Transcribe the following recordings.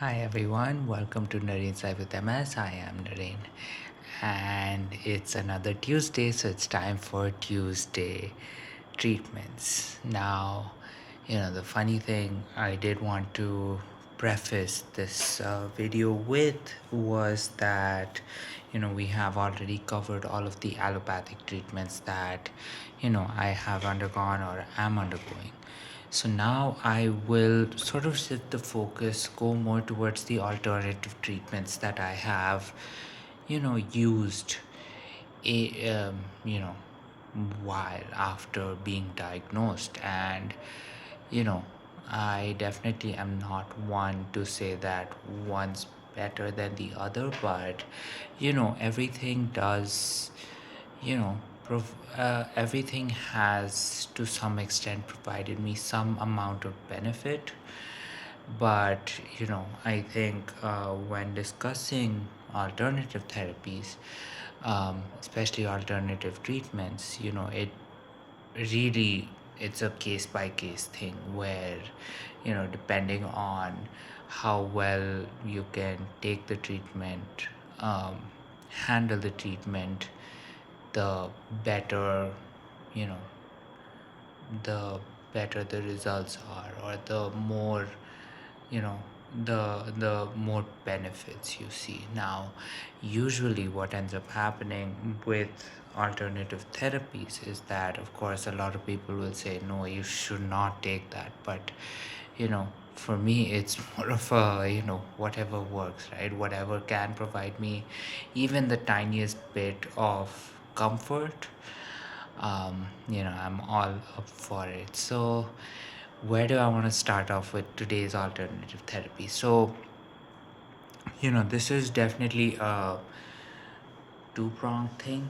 Hi everyone, welcome to Nareen Sai with MS. I am Nareen, and it's another Tuesday, so it's time for Tuesday treatments. Now, the funny thing I did want to preface this video with was that, we have already covered all of the allopathic treatments that, I have undergone or am undergoing. So now I will sort of shift the focus, go more towards the alternative treatments that I have, used, a, while after being diagnosed. And, you know, I definitely am not one to say that one's better than the other, but, everything does, everything has to some extent provided me some amount of benefit. But I think when discussing alternative therapies, especially alternative treatments, it really, it's a case by case thing where, depending on how well you can take the treatment, um, handle the treatment, the better, you know the better the results are, or the more, you know the more benefits you see. Now, usually what ends up happening with alternative therapies is that, of course, a lot of people will say, no, you should not take that. But for me, it's more of a, whatever works, right? Whatever can provide me even the tiniest bit of comfort, I'm all up for it. So where do I want to start off with today's alternative therapy? So, this is definitely a two-pronged thing.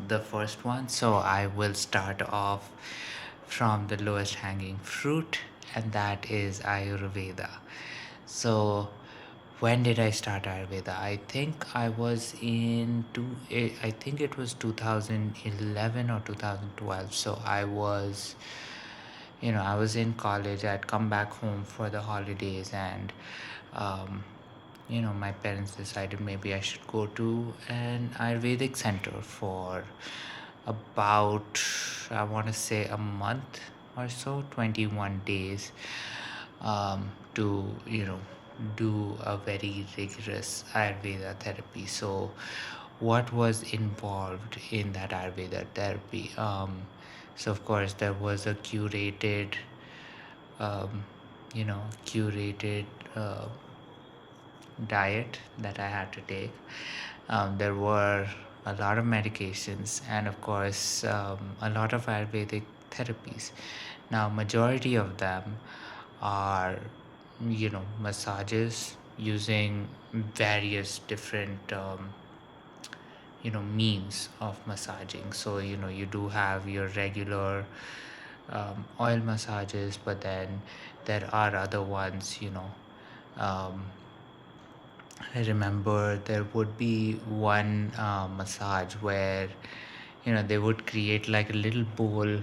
The first one, so I will start off from the lowest hanging fruit, and that is Ayurveda. So when did I start Ayurveda? I think I think it was 2011 or 2012. So I was in college. I'd come back home for the holidays, and um, my parents decided maybe I should go to an Ayurvedic center for about, I want to say, a month or so, 21 days, to, do a very rigorous Ayurveda therapy. So, what was involved in that Ayurveda therapy? So, of course, there was a um, curated uh, diet that I had to take. There were a lot of medications, and of course, a lot of Ayurvedic therapies. Now, majority of them are, massages using various different, means of massaging. So, you do have your regular oil massages, but then there are other ones. Um, I remember there would be one massage where, they would create like a little bowl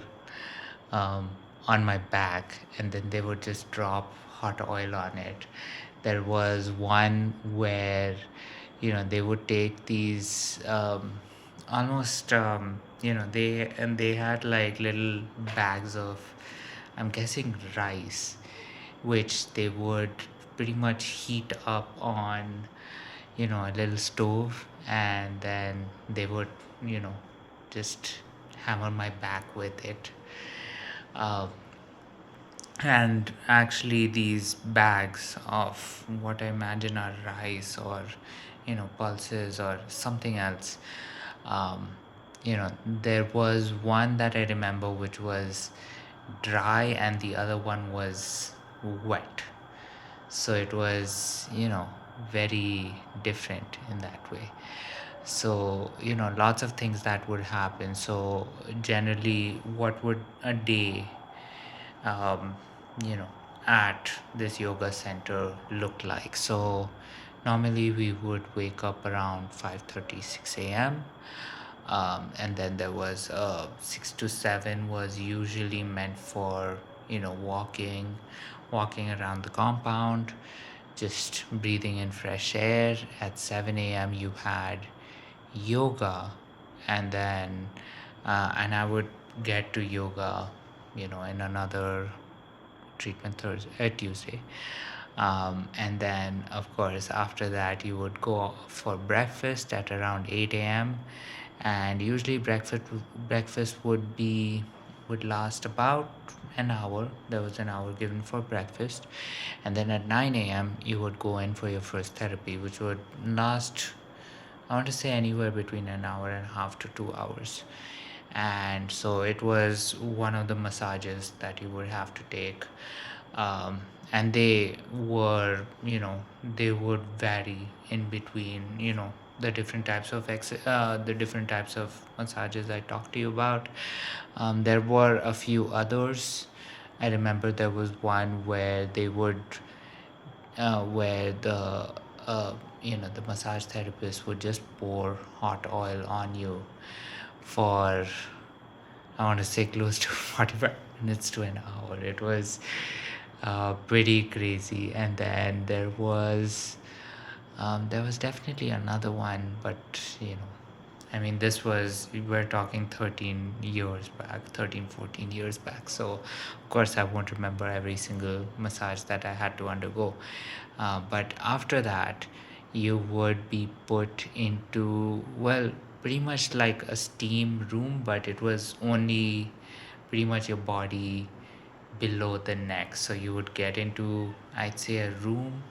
um, on my back, and then they would just drop hot oil on it. There was one where, they would take these almost, they had like little bags of, I'm guessing, rice, which they would pretty much heat up on, a little stove, and then they would, you know just hammer my back with it. uh, and actually, these bags of what I imagine are rice, or pulses, or something else. um, there was one that I remember which was dry, and the other one was wet. So it was, very different in that way. So, lots of things that would happen. So generally, what would a day, um, you know at this yoga center look like? So normally we would wake up around 5:30, 6 a.m. And then there was 6 to 7 was usually meant for walking around the compound, just breathing in fresh air. At 7 a.m. you had yoga, and then and I would get to yoga, in another treatment Tuesday. And then, of course, after that, you would go for breakfast at around 8 a.m. And usually, breakfast would last about an hour. There was an hour given for breakfast, and then at 9 a.m. you would go in for your first therapy, which would last, I want to say, anywhere between an hour and a half to 2 hours. And so it was one of the massages that you would have to take. um, and they would vary in between, the different types of massages I talked to you about. There were a few others. I remember there was one where they would where the massage therapist would just pour hot oil on you for, I want to say, close to 45 minutes to an hour. It was pretty crazy. And then there was definitely another one, but I mean, we're talking 14 years back. So, of course, I won't remember every single massage that I had to undergo. But after that, you would be put into, well, pretty much like a steam room, but it was only pretty much your body below the neck. So you would get into, I'd say, a room,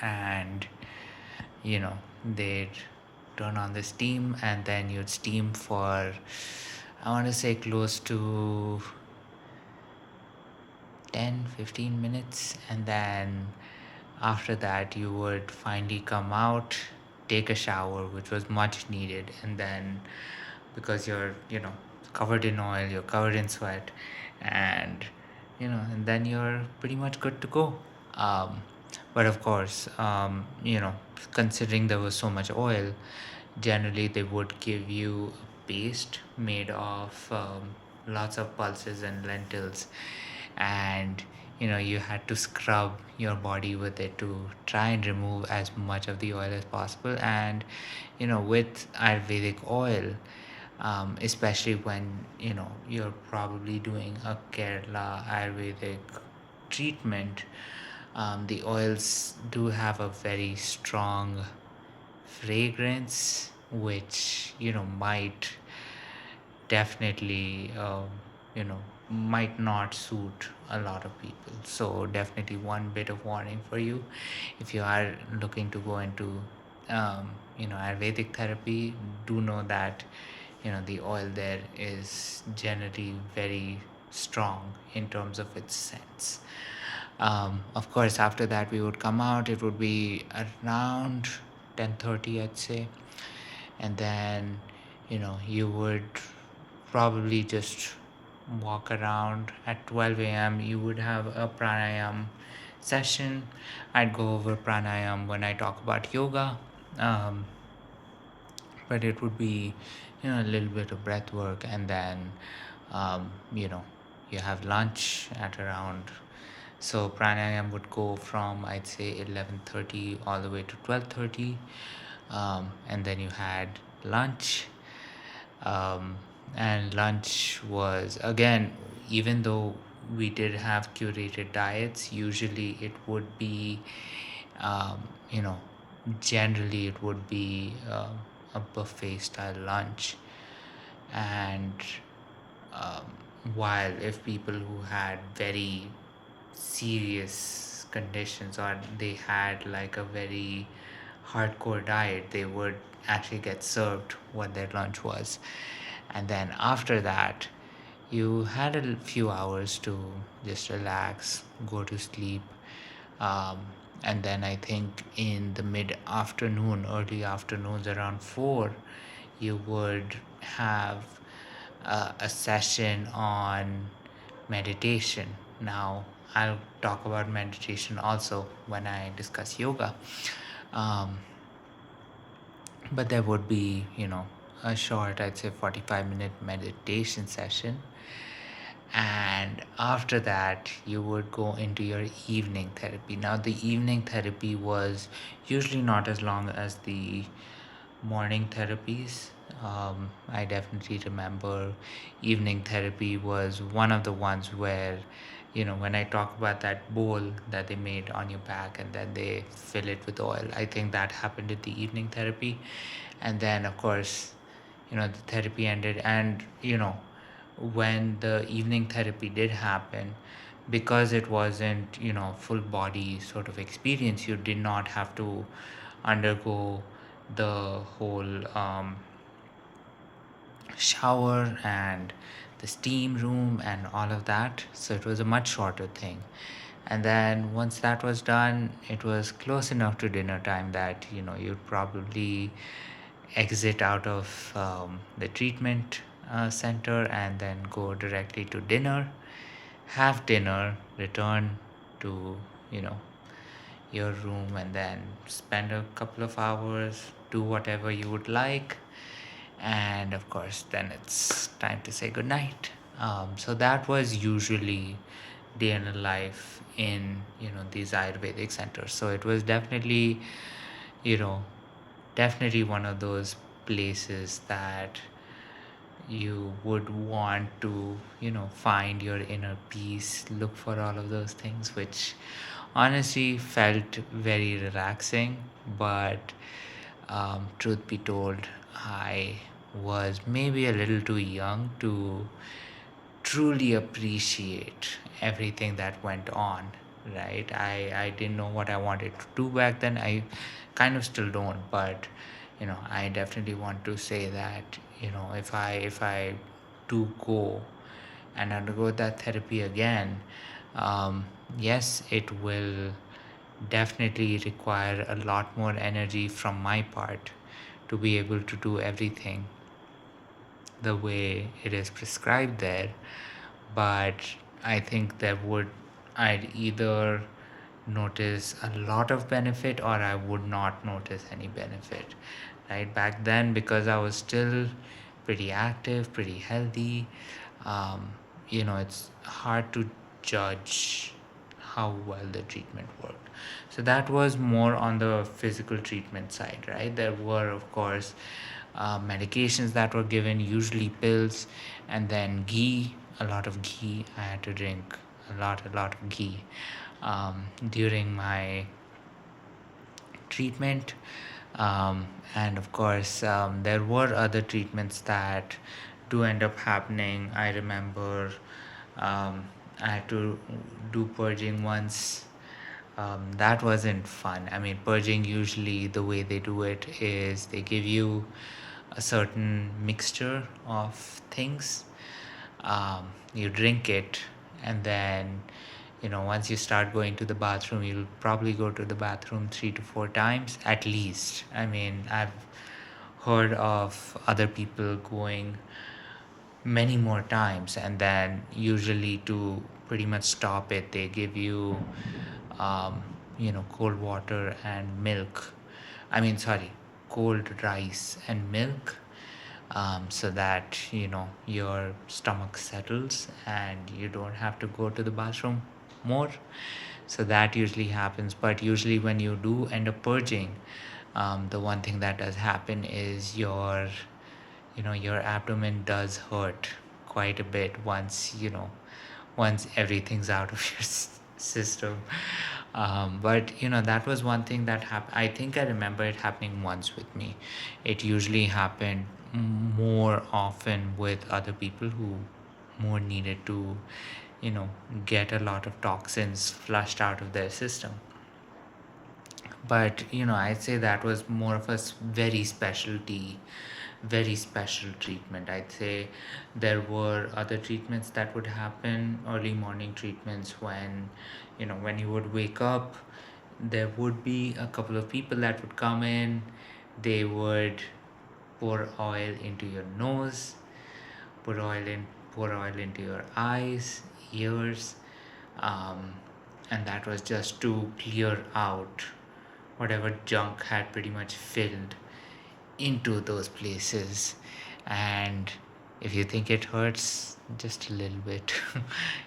and they'd turn on the steam, and then you'd steam for, I want to say, close to 10-15 minutes. And then after that, you would finally come out, take a shower, which was much needed. And then, because you're covered in oil, you're covered in sweat, and and then you're pretty much good to go. But of course, considering there was so much oil, generally they would give you a paste made of lots of pulses and lentils, and you had to scrub your body with it to try and remove as much of the oil as possible. And with Ayurvedic oil, especially when you're probably doing a Kerala Ayurvedic treatment, the oils do have a very strong fragrance, which might definitely might not suit a lot of people. So definitely one bit of warning for you: if you are looking to go into Ayurvedic therapy, do know that the oil there is generally very strong in terms of its scents. Of course, after that we would come out. It would be around 10:30, I'd say. And then you would probably just walk around. At 12 a.m. you would have a pranayam session. I'd go over pranayam when I talk about yoga. But it would be a little bit of breath work. And then um, you know you have lunch at around, so pranayam would go from, I'd say, 11:30 all the way to 12:30. And then you had lunch. And lunch was, again, even though we did have curated diets, usually it would be um, you know generally it would be a buffet style lunch. And um, while if people who had very serious conditions, or they had like a very hardcore diet, they would actually get served what their lunch was. And then after that, you had a few hours to just relax, go to sleep. um, and then I think in the mid-afternoon, early afternoons, around 4, you would have a session on meditation. Now, I'll talk about meditation also when I discuss yoga. Um, but there would be, a short, I'd say, 45-minute meditation session. And after that you would go into your evening therapy. Now the evening therapy was usually not as long as the morning therapies. I definitely remember evening therapy was one of the ones where, when I talk about that bowl that they made on your back and then they fill it with oil, I think that happened at the evening therapy. And then, of course, the therapy ended. And, when the evening therapy did happen, because it wasn't, full body sort of experience, you did not have to undergo the whole shower and the steam room and all of that. So it was a much shorter thing. And then once that was done, it was close enough to dinner time that you'd probably exit out of the treatment center and then go directly to dinner, have dinner, return to you know your room, and then spend a couple of hours, do whatever you would like, and of course then it's time to say goodnight. So that was usually day in a life in these Ayurvedic centers. So it was you know definitely one of those places that you would want to find your inner peace, look for all of those things, which honestly felt very relaxing. But truth be told, I was maybe a little too young to truly appreciate everything that went on, right? I didn't know what I wanted to do back then. I kind of still don't, but I definitely want to say that if I do go and undergo that therapy again, yes, it will definitely require a lot more energy from my part to be able to do everything the way it is prescribed there. But I think I'd either notice a lot of benefit or I would not notice any benefit. Right back then, because I was still pretty active, pretty healthy, it's hard to judge how well the treatment worked. So that was more on the physical treatment side, right? There were, of course, medications that were given, usually pills, and then ghee, a lot of ghee. I had to drink a lot of ghee during my treatment. And of course, there were other treatments that do end up happening. I remember I had to do purging once. That wasn't fun. I mean, purging, usually the way they do it is they give you a certain mixture of things. You drink it, and then once you start going to the bathroom, you'll probably go to the bathroom 3 to 4 times at least. I mean, I've heard of other people going many more times, and then usually to pretty much stop it, they give you cold water and milk. I mean, sorry, cold rice and milk, so that your stomach settles and you don't have to go to the bathroom more. So that usually happens. But usually when you do end up purging, the one thing that does happen is your abdomen does hurt quite a bit once everything's out of your system. But that was one thing that happened. I think I remember it happening once with me. It usually happened more often with other people who more needed to you know get a lot of toxins flushed out of their system. But I'd say that was more of a very special treatment. I'd say there were other treatments that would happen, early morning treatments, when you would wake up, there would be a couple of people that would come in. They would pour oil into your nose, pour oil in pour oil into your eyes, ears, um, and that was just to clear out whatever junk had pretty much filled into those places. And if you think it hurts just a little bit,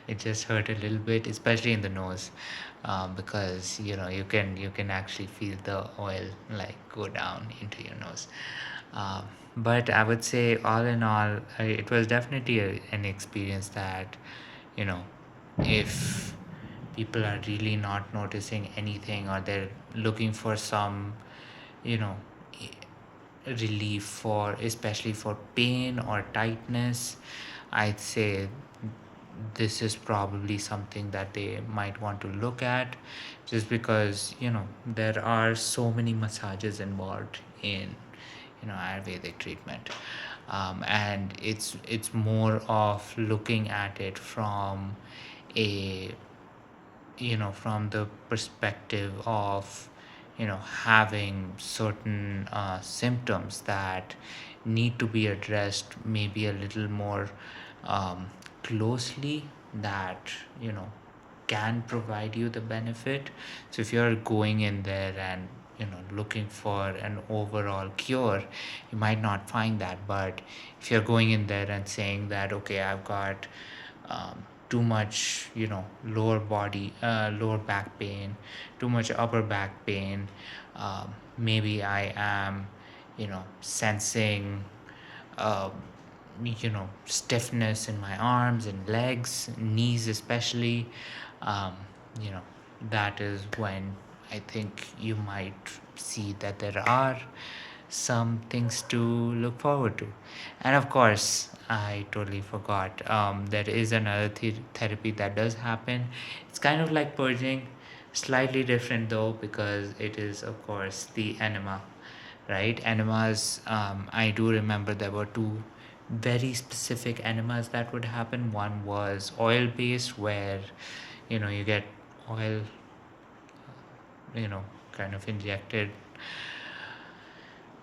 it just hurt a little bit, especially in the nose, because you can actually feel the oil like go down into your nose. um, but I would say, all in all, it was definitely an experience that, you know if people are really not noticing anything, or they're looking for some, you know relief, for especially for pain or tightness, I'd say this is probably something that they might want to look at, just because there are so many massages involved in Ayurvedic treatment. And it's more of looking at it from a from the perspective of having certain symptoms that need to be addressed maybe a little more um, closely, that can provide you the benefit. So if you're going in there and looking for an overall cure, you might not find that. But if you're going in there and saying that, okay, I've got too much lower back pain, too much upper back pain, maybe I am sensing uh, stiffness in my arms and legs, knees especially. um, you know that is when I think you might see that there are some things to look forward to. And of course, I totally forgot, there is another therapy that does happen. It's kind of like purging, slightly different though, because it is, of course, the enema. Right, enemas, I do remember there were two very specific enemas that would happen. One was oil based, where you get oil kind of injected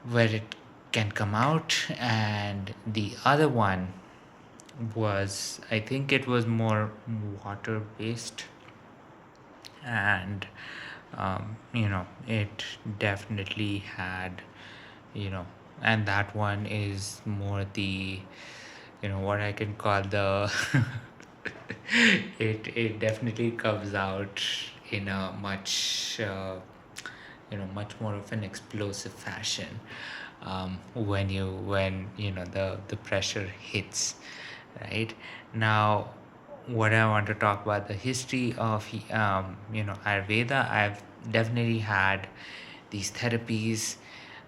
where it can come out. And the other one was, I think it was more water based. And it definitely had, you know and that one is more the, what I can call the it definitely comes out in a much more of an explosive fashion, when the pressure hits. Right now, what I want to talk about, the history of Ayurveda. I've definitely had these therapies,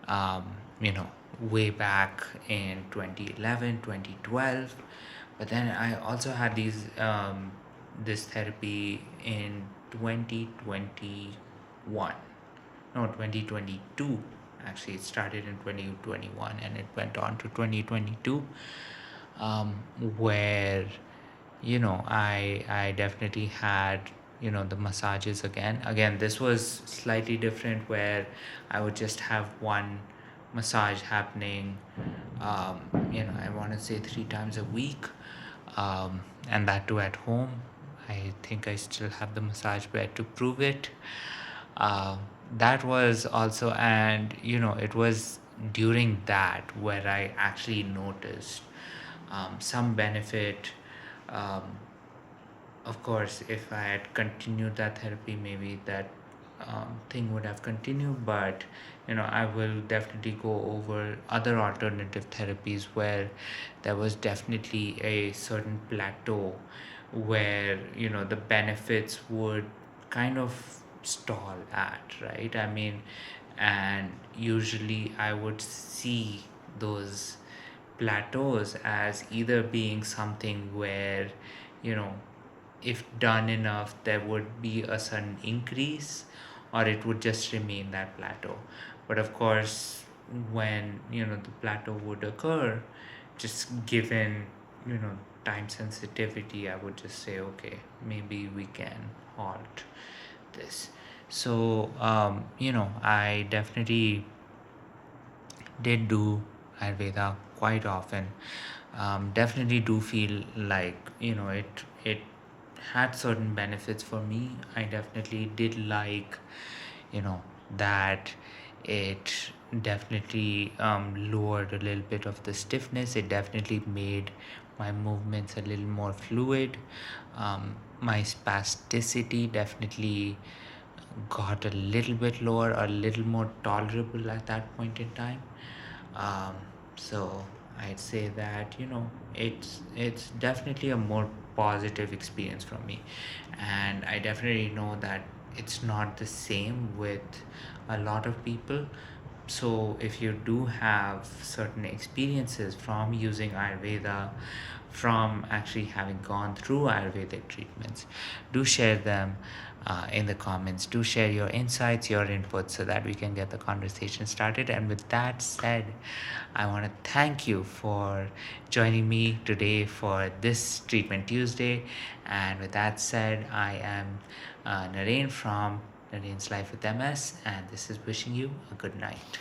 um, you know way back in 2011, 2012. But then I also had this therapy in 2021. No, 2022. Actually, it started in 2021 and it went on to 2022, um, where I definitely had the massages again. This was slightly different, where I would just have one massage happening, I want to say 3 times a week, and that too at home. I think I still have the massage bed to prove it. uh, that was also, and it was during that where I actually noticed some benefit. um, of course, if I had continued that therapy, maybe that thing would have continued. But I will definitely go over other alternative therapies where there was definitely a certain plateau, where the benefits would kind of stall at, right? I mean, and usually I would see those plateaus as either being something where you know if done enough there would be a sudden increase, or it would just remain that plateau. But of course, when the plateau would occur, just given time sensitivity, I would just say, okay, maybe we can halt this. So I definitely did do Ayurveda quite often. Definitely do feel like it had certain benefits for me. I definitely did like that It definitely lowered a little bit of the stiffness. It definitely made my movements a little more fluid. My spasticity definitely got a little bit lower, a little more tolerable at that point in time. um, so I'd say that it's definitely a more positive experience for me, and I definitely know that it's not the same with a lot of people. So if you do have certain experiences from using Ayurveda, from actually having gone through Ayurvedic treatments, do share them in the comments. Do share your insights, your inputs, so that we can get the conversation started. And with that said, I want to thank you for joining me today for this Treatment Tuesday. And with that said, I am Naren from Naren's Life with MS, and this is wishing you a good night.